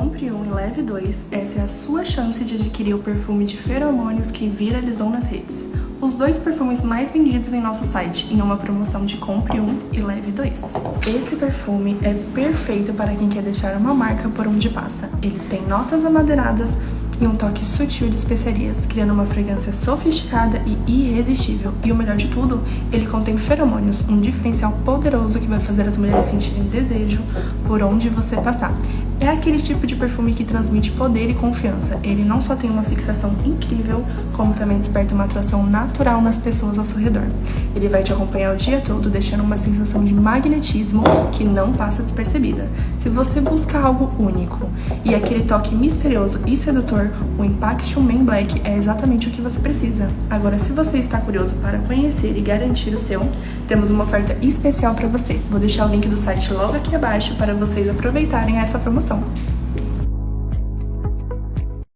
compre um e leve dois, essa é a sua chance de adquirir o perfume de feromônios que viralizou nas redes. Os 2 perfumes mais vendidos em nosso site em uma promoção de compre um e leve dois. Esse perfume é perfeito para quem quer deixar uma marca por onde passa. Ele tem notas amadeiradas e um toque sutil de especiarias, criando uma fragrância sofisticada e irresistível. E o melhor de tudo, ele contém feromônios, um diferencial poderoso que vai fazer as mulheres sentirem desejo por onde você passar. É aquele tipo de perfume que transmite poder e confiança. Ele não só tem uma fixação incrível, como também desperta uma atração natural nas pessoas ao seu redor. Ele vai te acompanhar o dia todo, deixando uma sensação de magnetismo que não passa despercebida. Se você busca algo único e aquele toque misterioso e sedutor, o Impaction Men Black é exatamente o que você precisa. Agora, se você está curioso para conhecer e garantir o seu, temos uma oferta especial para você. Vou deixar o link do site logo aqui abaixo para vocês aproveitarem essa promoção.